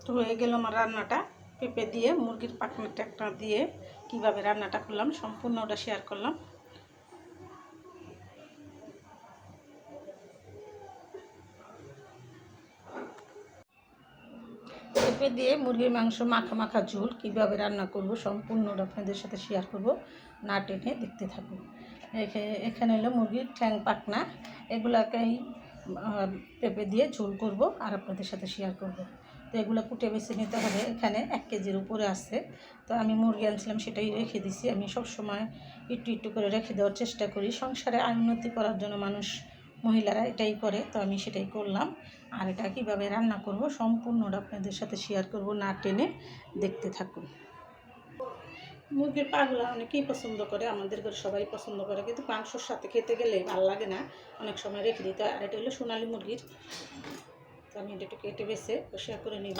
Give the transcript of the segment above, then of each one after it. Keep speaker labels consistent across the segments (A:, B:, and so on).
A: তো হয়ে গেল আমার রান্নাটা। পেঁপে দিয়ে মুরগির পাখনা টাকনা দিয়ে কিভাবে রান্নাটা করলাম সম্পূর্ণ ওটা শেয়ার করলাম। পেঁপে দিয়ে মুরগির মাংস মাখা মাখা ঝোল কীভাবে রান্না করব সম্পূর্ণটা আপনাদের সাথে শেয়ার করব, না টেনে দেখতে থাকুন। এখানে হলো মুরগির ঠ্যাং পাখনা, এগুলাকেই পেঁপে দিয়ে ঝোল করব আর আপনাদের সাথে শেয়ার করব। তো এগুলো কুটে বেছে নিতে হবে। এখানে 1 কেজির উপরে আছে। তো আমি মুরগি আনছিলাম, সেটাই রেখে দিছি। আমি সবসময় একটু একটু করে রেখে দেওয়ার চেষ্টা করি। সংসারে আয় উন্নতি করার জন্য মহিলারা এটাই করে, তো আমি সেটাই করলাম। আর এটা কীভাবে রান্না করব সম্পূর্ণটা আপনাদের সাথে শেয়ার করব, না টেনে দেখতে থাকুন। মুরগির পাগুলো অনেকেই পছন্দ করে, আমাদের ঘরে সবাই পছন্দ করে, কিন্তু মাংসর সাথে খেতে গেলে ভালো লাগে না, অনেক সময় রেখে দিতে হয়। আর এটা হলো সোনালী মুরগির। তো আমি এটা একটু কেটে বেছে পরিষ্কার করে নিব।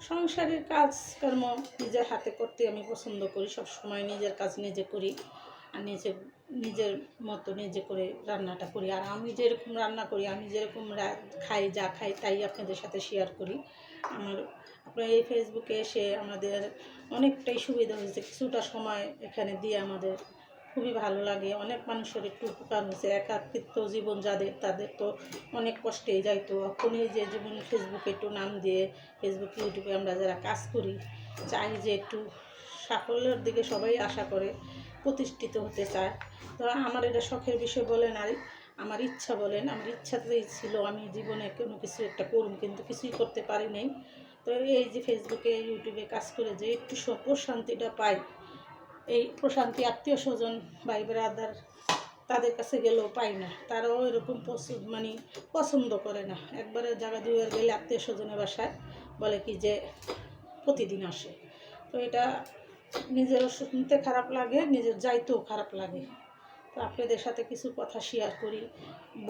A: সংসারের কাজকর্ম নিজের হাতে করতে আমি পছন্দ করি, সব সময় নিজের কাজ নিজে করি আর নিজের মতো নিজে করে রান্নাটা করি। আর আমি যেরকম রান্না করি, আমি যেরকম খাই, যা খাই তাই আপনাদের সাথে শেয়ার করি। আপনার এই ফেসবুকে এসে আমাদের অনেকটাই সুবিধা হয়েছে, কিছুটা সময় এখানে দিয়ে আমাদের খুবই ভালো লাগে। অনেক মানুষের একটু উপকার হয়েছে। একাকিত্ব জীবন যাদের, তাদের তো অনেক কষ্টেই যাইতো। এখন এই যে জীবন ফেসবুকে একটু নাম দিয়ে ফেসবুক ইউটিউবে আমরা যারা কাজ করি, চাই যে একটু সাফল্যের দিকে সবাই আশা করে, প্রতিষ্ঠিত হতে চায়। তো আমার এটা শখের বিষয় বলেন আর আমার ইচ্ছা বলেন, আমার ইচ্ছাতেই ছিল আমি জীবনে কোনো কিছু একটা করুন, কিন্তু কিছুই করতে পারি নাই। তো এই যে ফেসবুকে ইউটিউবে কাজ করে যে একটু প্রশান্তিটা পাই, এই প্রশান্তি আত্মীয় স্বজন ভাই ব্রাদার তাদের কাছে গেলেও পাই না। তারাও এরকম পছন্দ করে না। একবারে জায়গা দুইবার গেলে আত্মীয় স্বজনের বাসায় বলে কি যে প্রতিদিন আসে। তো এটা নিজেরও শুনতে খারাপ লাগে, নিজের যাইতেও খারাপ লাগে। তো আপনাদের সাথে কিছু কথা শেয়ার করি,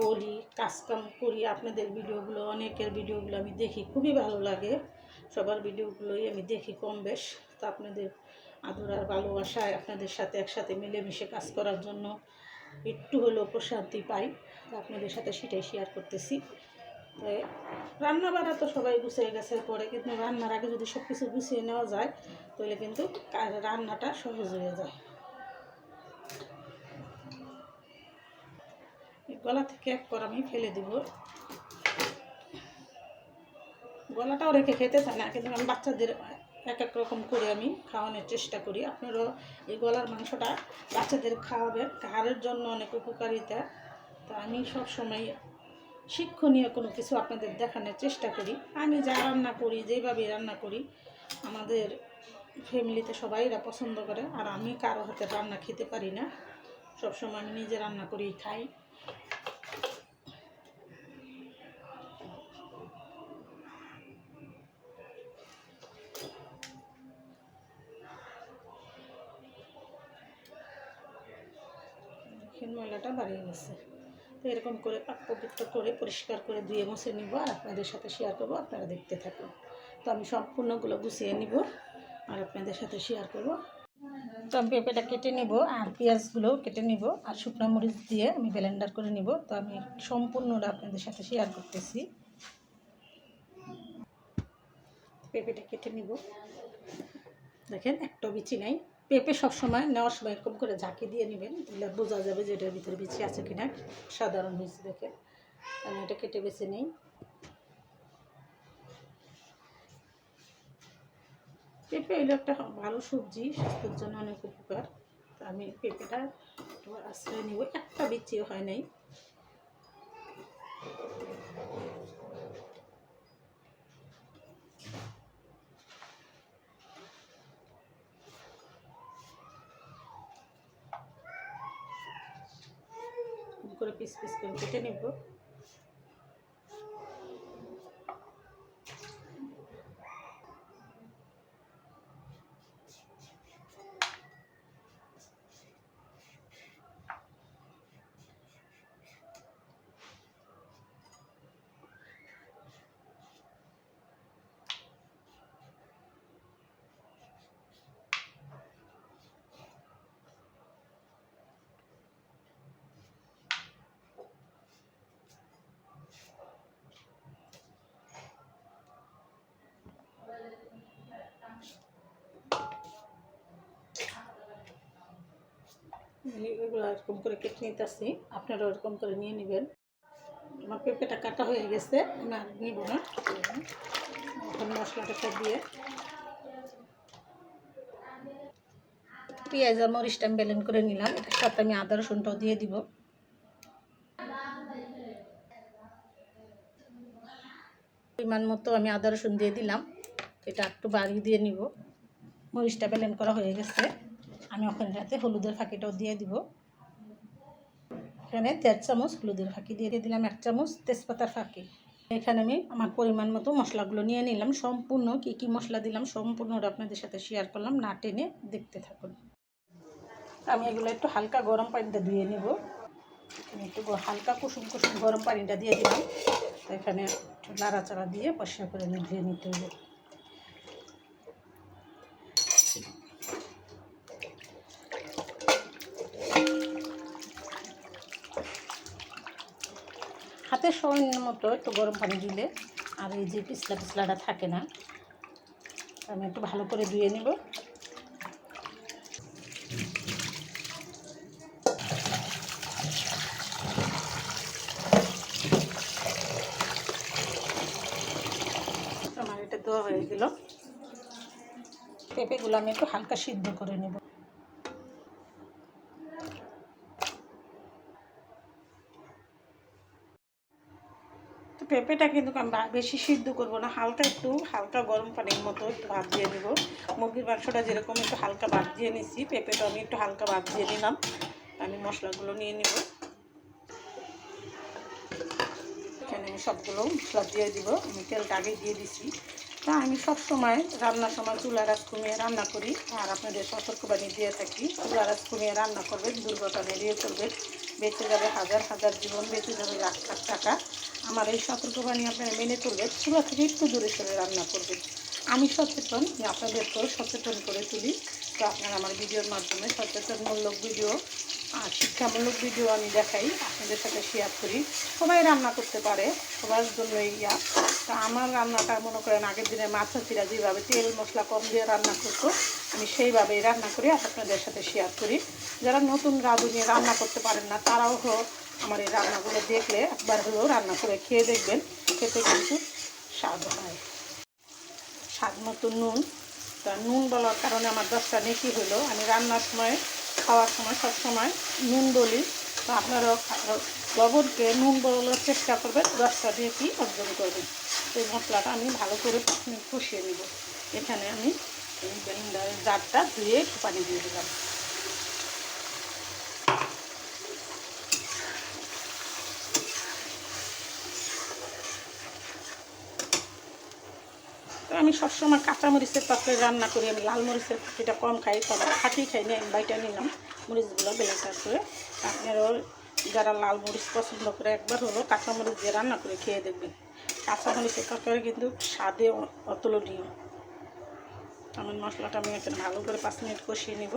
A: বলি, কাজকাম করি। আপনাদের ভিডিওগুলো, অনেকের ভিডিওগুলো আমি দেখি, খুবই ভালো লাগে। সবার ভিডিওগুলোই আমি দেখি কম বেশ। তো আপনাদের আদর আর ভালোবাসায় আপনাদের সাথে একসাথে মিলেমিশে কাজ করার জন্য একটু হলেও প্রশান্তি পাই। তো আপনাদের সাথে সেটাই শেয়ার করতেছি। তো রান্না বাড়া তো সবাই গুছিয়ে গেছে পরে, কিন্তু রান্নার আগে যদি সব কিছু গুছিয়ে নেওয়া যায় তাহলে কিন্তু রান্নাটা সহজ হয়ে যায়। গলা থেকে এক কর আমি ফেলে দিব। গলাটাও রেখে খেতে চায় না, কিন্তু আমি বাচ্চাদের এক এক রকম করে আমি খাওয়ানোর চেষ্টা করি। আপনারাও এই গলার মাংসটা বাচ্চাদের খাওয়াবেন, হাড়ের জন্য অনেক উপকারিতা। তো আমি সবসময় শিক্ষণীয় কোনো কিছু আপনাদের দেখানোর চেষ্টা করি। আমি যা রান্না করি, যেভাবে রান্না করি, আমাদের ফ্যামিলিতে সবাই এরা পছন্দ করে। আর আমি কারো হাতে রান্না খেতে পারি না, সবসময় আমি নিজে রান্না করেই খাই। ময়লাটা বাড়িয়ে গেছে। তো এরকম করে পাক পবিত্র করে পরিষ্কার করে ধুয়ে মুছে নিব আর আপনাদের সাথে শেয়ার করব, আপনারা দেখতে থাকুন। তো আমি সম্পূর্ণগুলো গুছিয়ে নিব আর আপনাদের সাথে শেয়ার করব। তো আমি পেঁপেটা কেটে নিব আর পেঁয়াজগুলোও কেটে নিব আর শুকনো মরিচ দিয়ে আমি ব্লেন্ডার করে নিব। তো আমি সম্পূর্ণটা আপনাদের সাথে শেয়ার করতেছি। পেঁপেটা কেটে নিব, দেখেন একটা বিচি নাই। পেঁপে সবসময় নেওয়ার সময় এরকম করে ঝাঁকি দিয়ে নেবেন, তাহলে বোঝা যাবে যে এটার ভিতরে বিচি আছে কিনা। সাধারণ হয়েছে দেখেন। আমি এটা কেটে বেছে নিই। পেঁপে হলো একটা ভালো সবজি, স্বাস্থ্যের জন্য অনেক উপকার। তো আমি পেঁপেটা একটু আশ্রয় নিব, একটা বিচিও হয় নাই। করে পিস পিস করে কেটে নেব। এরকম করে কেটে নিতেছি, আপনারা ওরকম করে নিয়ে নেবেন। আমার পেঁপেটা কাটা হয়ে গেছে, আমি আর নিব না। এখন মশলাটা দিয়ে পেঁয়াজ আর মরিচটা আমি ব্লেন্ড করে নিলাম। এটার সাথে আমি আদা রসুনটাও দিয়ে দিব। পরিমাণ মতো আমি আদা রসুন দিয়ে দিলাম। এটা একটু বাড়িয়ে দিয়ে নিব। মরিচটা ব্লেন্ড করা হয়ে গেছে, আমি ওখানে সাথে হলুদের ফাঁকিটাও দিয়ে দিব। এখানে 1.5 চামচ হলুদের ফাঁকি দিয়ে দিলাম, 1 চামচ তেজপাতার ফাঁকি। এখানে আমি আমার পরিমাণ মতো মশলাগুলো নিয়ে নিলাম। সম্পূর্ণ কী কী মশলা দিলাম সম্পূর্ণটা আপনাদের সাথে শেয়ার করলাম, না টেনে দেখতে থাকুন। আমি এগুলো একটু হালকা গরম পানিতে ধুয়ে নেব। এখানে একটু হালকা কুসুম কুসুম গরম পানিটা দিয়ে দিলাম। এখানে একটু নাড়াচাড়া দিয়ে পরিষ্কার করে ধুয়ে নিতে হবে। হাতের সামান্য মতো একটু গরম পানি দিলে আর এই যে পিছলাটা থাকে না। আমি একটু ভালো করে ধুয়ে নেব। আমার এটা দেওয়া হয়ে গেল। পেঁপেগুলো আমি একটু হালকা সিদ্ধ করে নেব। তো পেঁপেটা কিন্তু আমি বেশি সিদ্ধ করব না, হালকা গরম পানির মতো একটু ভাপ দিয়ে নেব। মুরগির মাংসটা যেরকম একটু হালকা ভাপ দিয়ে নিচ্ছি, পেঁপেটা আমি একটু হালকা ভাপ দিয়ে নিলাম। আমি মশলাগুলো নিয়ে নেব। এখানে আমি সবগুলো মশলা দিয়ে দিব। আমি তেলটা আগে দিয়ে দিছি। তা আমি সবসময় রান্নার সময় চুলার আঁচ কমিয়ে রান্না করি, আর আপনাদের সতর্কবাণী দিয়ে থাকি চুলার আঁচ কমিয়ে রান্না করবেন, দুর্ঘটনা এড়িয়ে চলবেন। বেঁচে যাবে হাজার হাজার জীবন, বেঁচে যাবে লাখ লাখ টাকা। আমার এই সতর্কবাণী আপনারা মেনে চলবেন, চুলা থেকে একটু দূরে সরে রান্না করবেন। আমি সচেতন, আপনাদেরকেও সচেতন করে তুলি। তো আপনারা আমার ভিডিওর মাধ্যমে সচেতনমূলক ভিডিও আর শিক্ষামূলক ভিডিও আমি দেখাই, আপনাদের সাথে শেয়ার করি। সবাই রান্না করতে পারে, সবার জন্যই তা আমার রান্নাটা মনে করেন আগের দিনে মাছ চাষিরা যেভাবে তেল মশলা কম দিয়ে রান্না করতো, আমি সেইভাবেই রান্না করি আর আপনাদের সাথে শেয়ার করি। যারা নতুন রাঁধুনি রান্না করতে পারেন না, তারাও আমার এই রান্নাগুলো দেখলে একবার হলেও রান্না করে খেয়ে দেখবেন, খেতে কিন্তু স্বাদ হয়। স্বাদ মতো নুন, তা নুন বলার কারণে আমার 10টা নেকি হলো। আমি রান্নার সময় খাওয়ার সময় সবসময় নুন বলি, তো আপনারাও লবণকে নুন বলার চেষ্টা করবেন, 10টা নেকি অর্জন করবেন। এই মশলাটা আমি ভালো করে কষিয়ে নেব। এখানে আমি ব্লেন্ডারের জারটা ধুয়ে একটু পানি দিয়ে দিলাম। তো আমি সবসময় কাঁচামরিচের তরকারি রান্না করি। আমি লাল মরিচের ফাঁকিটা কম খাই, তবে ফাঁকি খাই না, আমি বাইটা নিলাম মরিচগুলো ব্লেন্ডার করে। আপনারাও যারা লাল মরিচ পছন্দ করে একবার হলো কাঁচামরিচ দিয়ে রান্না করে খেয়ে দেখবেন। কাঁচামরিচের তরকারি কিন্তু স্বাদে অতুলনীয়। আমার মশলাটা আমি এখানে ভালো করে 5 মিনিট কষিয়ে নেব।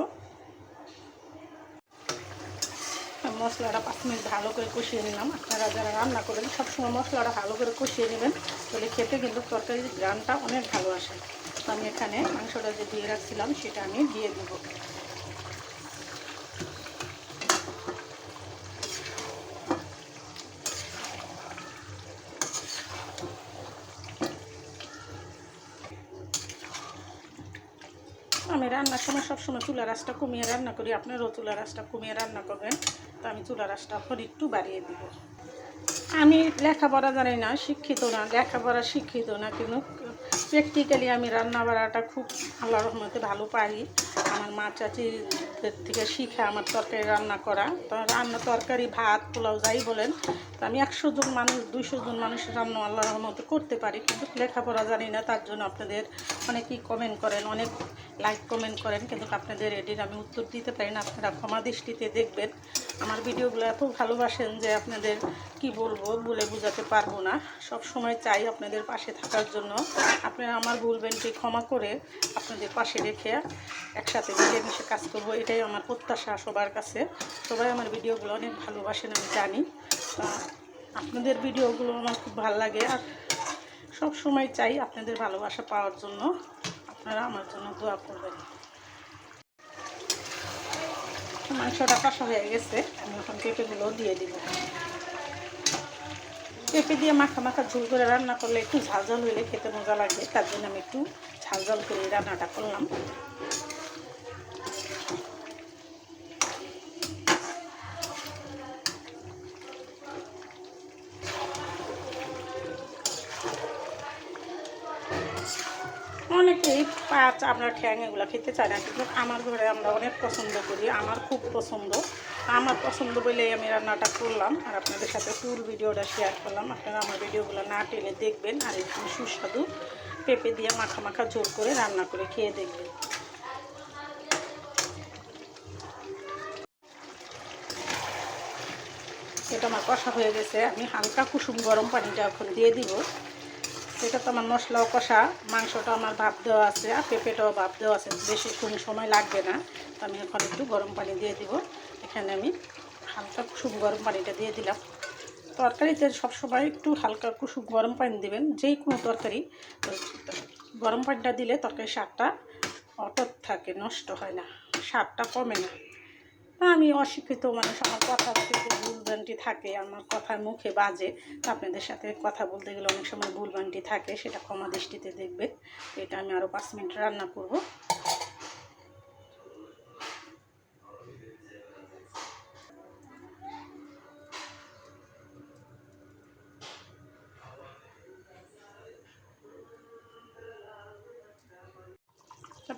A: মশলাটা 5 মিনিট ভালো করে কষিয়ে নিলাম। আপনারা যারা রান্না করেন সবসময় মশলাটা ভালো করে কষিয়ে নেবেন, তাহলে খেতে কিন্তু তরকারির ঘ্রাণটা অনেক ভালো আসে। তো আমি এখানে মাংসটা যে দিয়ে রাখছিলাম সেটা আমি দিয়ে দেবো। আমি রান্নার সময় সবসময় চুলার আঁচটা কমিয়ে রান্না করি, আপনারাও চুলার আঁচটা কমিয়ে রান্না করবেন। তো আমি চুলার আঁচটা এখন একটু বাড়িয়ে দেবো। আমি লেখাপড়া জানি না, শিক্ষিত না, লেখাপড়া শিক্ষিত না, কিন্তু প্র্যাকটিক্যালি আমি রান্না বাড়াটা খুব আল্লাহর রহমতে ভালো পারি। আমার মা চাচিদের থেকে শিখে আমার তরকারি রান্না করা। তো রান্না তরকারি ভাত পোলাও যাই বলেন, তো আমি 100 জন মানুষ 200 জন মানুষের রান্না আল্লাহর রহমতে করতে পারি, কিন্তু লেখাপড়া জানি না। তার জন্য আপনাদের অনেকেই কমেন্ট করেন, অনেক লাইক কমেন্ট করেন, কিন্তু আপনাদের এটির আমি উত্তর দিতে পারি না। আপনারা ক্ষমা দৃষ্টিতে দেখবেন। আমার ভিডিওগুলো এত ভালোবাসেন যে আপনাদের কি বলবো, বলে বোঝাতে পারবো না। সব সময় চাই আপনাদের পাশে থাকার জন্য। আপনারা আমার ভুলভ্রান্তি ক্ষমা করে আপনাদের পাশে রেখে একসাথে মিলেমিশে কাজ করবো, এটাই আমার প্রত্যাশা সবার কাছে। সবাই আমার ভিডিওগুলো অনেক ভালোবাসেন, আমি জানি। আপনাদের ভিডিওগুলো আমার খুব ভালো লাগে, আর সব সময় চাই আপনাদের ভালোবাসা পাওয়ার জন্য। আপনারা আমার জন্য দোয়া করবেন। মাংসটা কষা হয়ে গেছে, আমি এখন পেঁপেগুলো দিয়ে দিব। পেঁপে দিয়ে মাখা মাখা ঝোল করে রান্না করলে একটু ঝাল ঝাল হলে খেতে মজা লাগে, তার জন্য আমি একটু ঝাল ঝাল করে রান্নাটা করলাম। অনেকেই আমরা ঠ্যাং এগুলো খেতে চাই না, কিন্তু আমার ঘরে আমরা অনেক পছন্দ করি, আমার খুব পছন্দ। আমার পছন্দ বলেই আমি রান্নাটা করলাম আর আপনাদের সাথে ফুল ভিডিওটা শেয়ার করলাম। আপনারা আমার ভিডিওগুলো না টেনে দেখবেন আর এরকম সুস্বাদু পেঁপে দিয়ে মাখা মাখা ঝোল করে রান্না করে খেয়ে দেখবেন। এটা আমার কষা হয়ে গেছে, আমি হালকা কুসুম গরম পানিটা এখন দিয়ে দিব। এটা তো আমার মশলাও কষা, মাংসটা আমার ভাপ দেওয়া আছে আর পেঁপেটাও ভাপ দেওয়া আছে, বেশি সময় লাগবে না। তো আমি এখন একটু গরম পানি দিয়ে দিব। এখানে আমি হালকা কুসুম গরম পানিটা দিয়ে দিলাম। তরকারিতে সবসময় একটু হালকা কুসুম গরম পানি দেবেন, যেই কোনো তরকারি গরম পানিটা দিলে তরকারির স্বাদটা অটুট থাকে, নষ্ট হয় না, স্বাদটা কমে না। আমি অশিক্ষিত মানুষ, আমার কথা কিন্তু ভুলভ্রান্তি থাকে, আমার কথার মুখে বাজে, তো আপনাদের সাথে কথা বলতে গেলে অনেক সময় ভুলভ্রান্তি থাকে, সেটা ক্ষমা দৃষ্টিতে দেখবেন। এটা আমি আরও 5 মিনিট রান্না করব।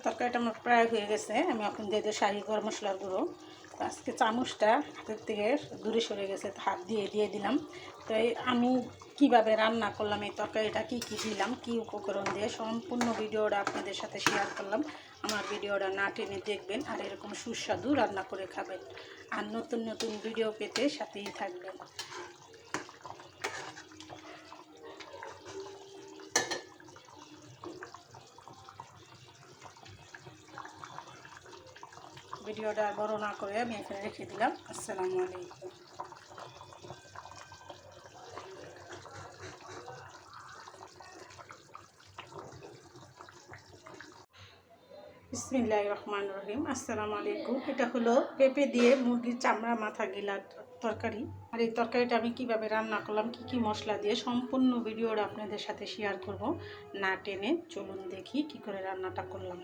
A: তরকারিটা আমার প্রায় হয়ে গেছে, আমি এখন দিয়ে দিই শাহি গরম মশলার গুঁড়ো। তো আজকে চামচটা হাতের থেকে দূরে সরে গেছে, হাত দিয়ে দিলাম। তো আমি কিভাবে রান্না করলাম এই তরকারিটা, কী দিলাম, কী উপকরণ দিয়ে, সম্পূর্ণ ভিডিওটা আপনাদের সাথে শেয়ার করলাম। আমার ভিডিওটা না টেনে দেখবেন আর এরকম সুস্বাদু রান্না করে খাবেন। আর নতুন নতুন ভিডিও পেতে সাথেই থাকবেন। ভিডিওটা বড় না করে আমি এখানে রেখে দিলাম। আসসালামু আলাইকুম। বিসমিল্লাহির রহমানির রহিম। আসসালামু আলাইকুম। এটা হলো পেঁপে দিয়ে মুরগির চামড়া মাথা গিলার তরকারি। আর এই তরকারিটা আমি কিভাবে রান্না করলাম, কি কি মশলা দিয়ে, সম্পূর্ণ ভিডিওটা আপনাদের সাথে শেয়ার করব। না টেনে চলুন দেখি কি করে রান্নাটা করলাম।